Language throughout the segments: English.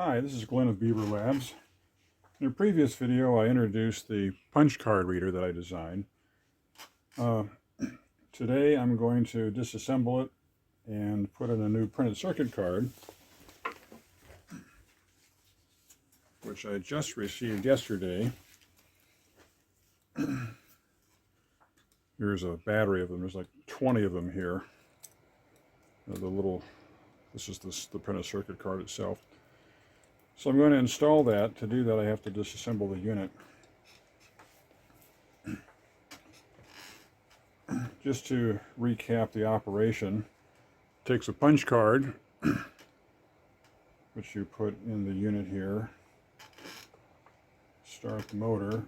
Hi, this is Glenn of Beaver Labs. In a previous video I introduced the punch card reader that I designed. Today I'm going to disassemble it and put in a new printed circuit card, which I just received yesterday. Here's a battery of them. There's like 20 of them here. This is the printed circuit card itself. So I'm going to install that. To do that I have to disassemble the unit. Just to recap the operation, it takes a punch card, which you put in the unit here, start the motor,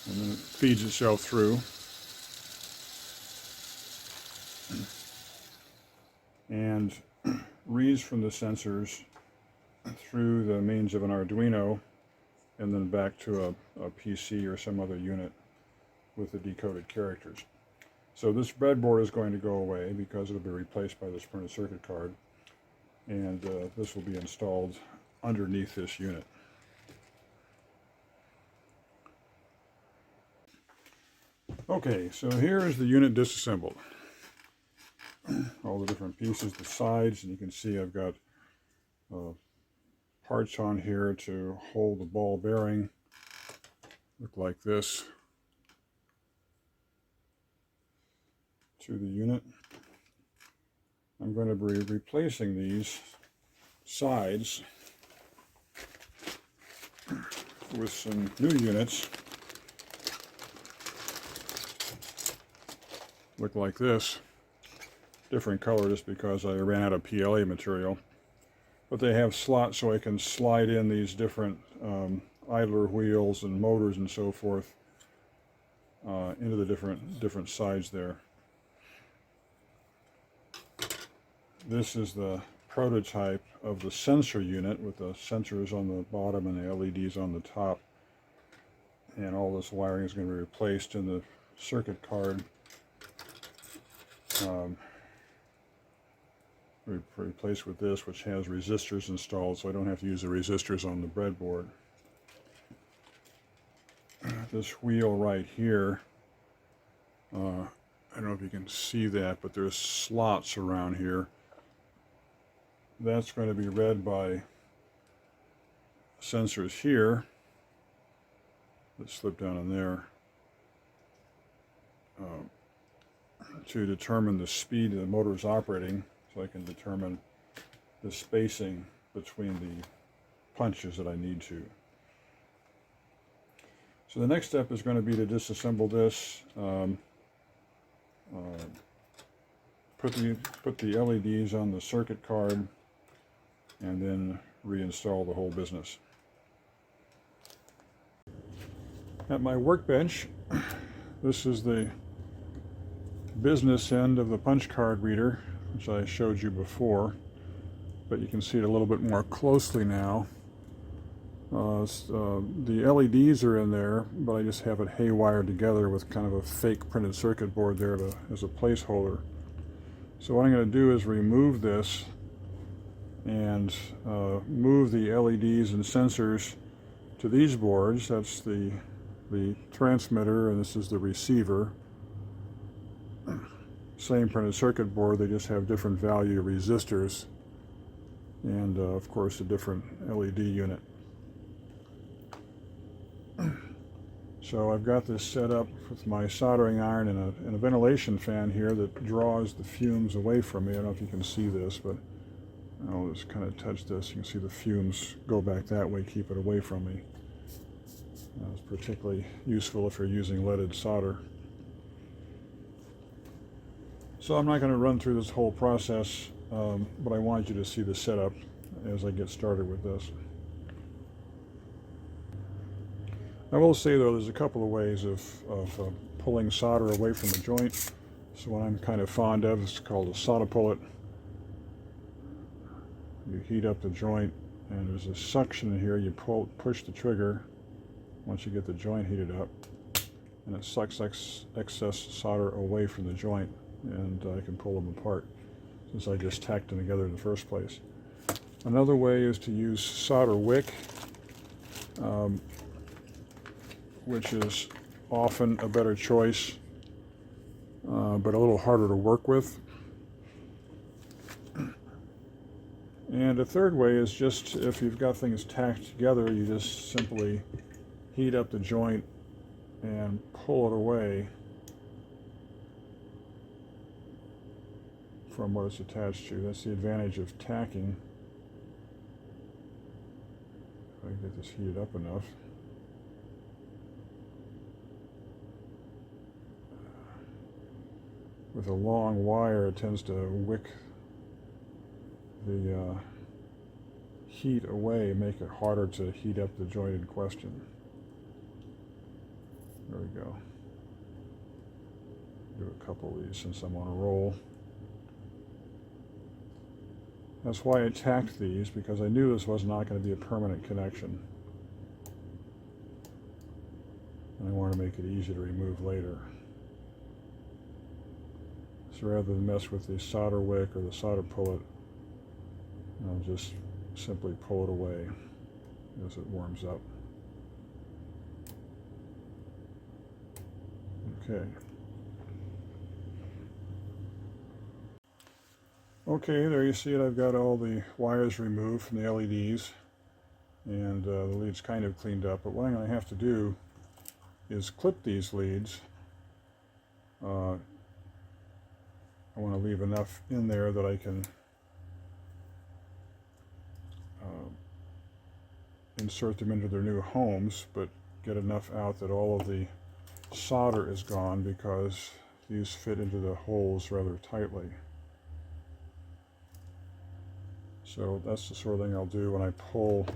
and then it feeds itself through. And reads from the sensors through the means of an Arduino and then back to a PC or some other unit with the decoded characters. So this breadboard is going to go away because it'll be replaced by this printed circuit card, and this will be installed underneath this unit. Okay, so here is the unit disassembled. All the different pieces, the sides, and you can see I've got parts on here to hold the ball bearing. Look like this to the unit. I'm going to be replacing these sides with some new units. Look like this. Different color just because I ran out of PLA material, but they have slots so I can slide in these different idler wheels and motors and so forth into the different sides there. This is the prototype of the sensor unit with the sensors on the bottom and the LEDs on the top, and all this wiring is going to be replaced in the circuit card. Replaced with this, which has resistors installed, so I don't have to use the resistors on the breadboard. This wheel right here, I don't know if you can see that, but there's slots around here. That's going to be read by sensors here that slip down in there to determine the speed the motor is operating, so I can determine the spacing between the punches that I need to. So the next step is going to be to disassemble this, put the LEDs on the circuit card, and then reinstall the whole business. At my workbench, this is the business end of the punch card reader, which I showed you before, but you can see it a little bit more closely now. The LEDs are in there, but I just have it haywired together with kind of a fake printed circuit board there as a placeholder. So what I'm going to do is remove this and move the LEDs and sensors to these boards. That's the transmitter, and this is the receiver. Same printed circuit board, they just have different value resistors and of course a different LED unit. So I've got this set up with my soldering iron and a ventilation fan here that draws the fumes away from me. I don't know if you can see this, but I'll just kind of touch this. You can see the fumes go back that way, keep it away from me. It's particularly useful if you're using leaded solder. So I'm not going to run through this whole process, but I want you to see the setup as I get started with this. I will say though, there's a couple of ways of pulling solder away from the joint. So what I'm kind of fond of is called a solder pullet. You heat up the joint, and there's a suction in here. You push the trigger once you get the joint heated up, and it sucks excess solder away from the joint, and I can pull them apart since I just tacked them together in the first place. Another way is to use solder wick, which is often a better choice, but a little harder to work with. And a third way is just, if you've got things tacked together, you just simply heat up the joint and pull it away from what it's attached to. That's the advantage of tacking. If I can get this heated up enough. With a long wire, it tends to wick the heat away, make it harder to heat up the joint in question. There we go. Do a couple of these since I'm on a roll. That's why I tacked these, because I knew this was not going to be a permanent connection. And I want to make it easy to remove later. So rather than mess with the solder wick or the solder pullet, I'll just simply pull it away as it warms up. Okay. Okay, there you see it. I've got all the wires removed from the LEDs, and the leads kind of cleaned up. But what I'm going to have to do is clip these leads. I want to leave enough in there that I can insert them into their new homes, but get enough out that all of the solder is gone, because these fit into the holes rather tightly. So that's the sort of thing I'll do when I pull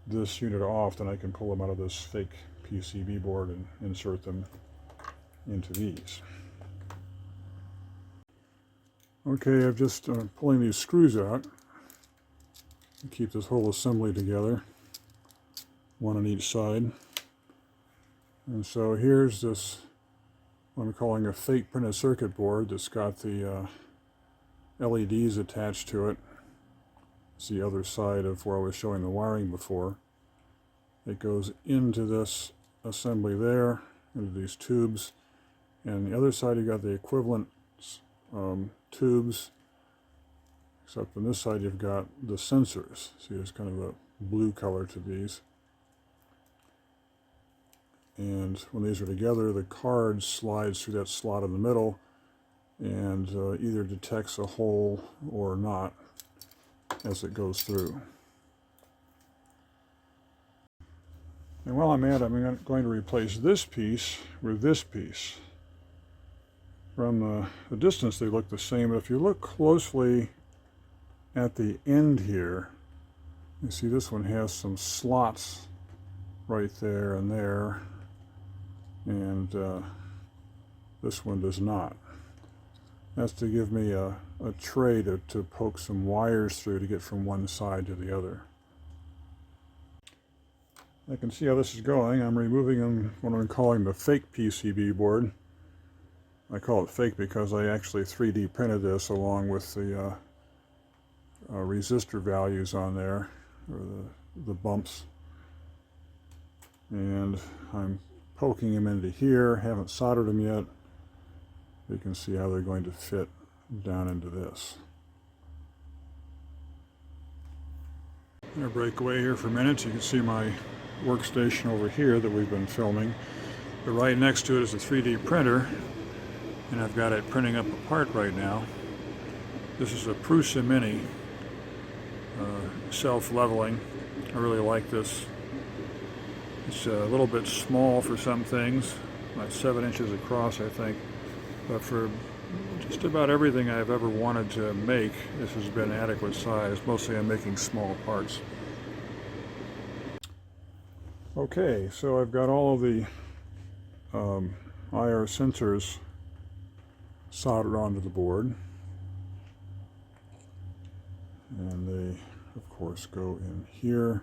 this unit off. Then I can pull them out of this fake PCB board and insert them into these. Okay, I'm just pulling these screws out to keep this whole assembly together, one on each side. And so here's this, what I'm calling a fake printed circuit board, that's got the LEDs attached to it. It's the other side of where I was showing the wiring before. It goes into this assembly there, into these tubes, and the other side you've got the equivalent tubes, except on this side you've got the sensors. See, there's kind of a blue color to these. And when these are together, the card slides through that slot in the middle and either detects a hole or not as it goes through. And while I'm at it, I'm going to replace this piece with this piece. From the distance they look the same, but if you look closely at the end here, you see this one has some slots right there and there, and this one does not. That's to give me a tray to poke some wires through to get from one side to the other. I can see how this is going. I'm removing them, what I'm calling the fake PCB board. I call it fake because I actually 3D printed this along with the resistor values on there, or the bumps. And I'm poking them into here, haven't soldered them yet. You can see how they're going to fit down into this. I'm going to break away here for a minute. You can see my workstation over here that we've been filming. But right next to it is a 3D printer, and I've got it printing up a part right now. This is a Prusa Mini, self-leveling. I really like this. It's a little bit small for some things, about 7 inches across, I think. But for just about everything I've ever wanted to make, this has been adequate size. Mostly I'm making small parts. Okay, so I've got all of the IR sensors soldered onto the board. And they, of course, go in here.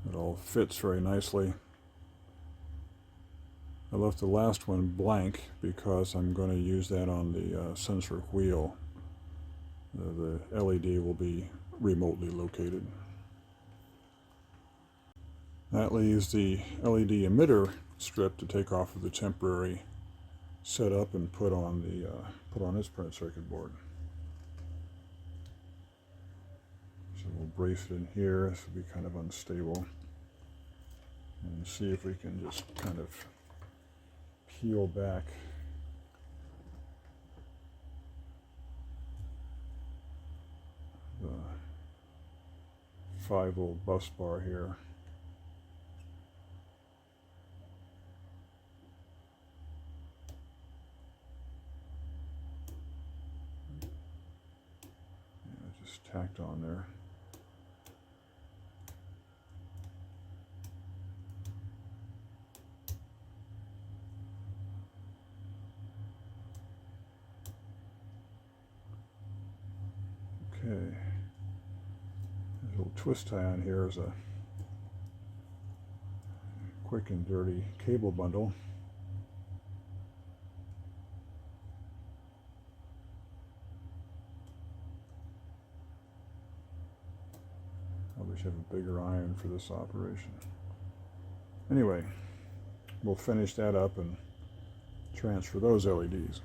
It all fits very nicely. I left the last one blank because I'm going to use that on the sensor wheel. The LED will be remotely located. That leaves the LED emitter strip to take off of the temporary setup and put on this printed circuit board. So we'll brace it in here. This will be kind of unstable. And see if we can just kind of peel back the 5-volt bus bar here. Yeah, just tacked on there. Okay, there's a little twist tie on here is a quick and dirty cable bundle. Probably should have a bigger iron for this operation. Anyway, we'll finish that up and transfer those LEDs.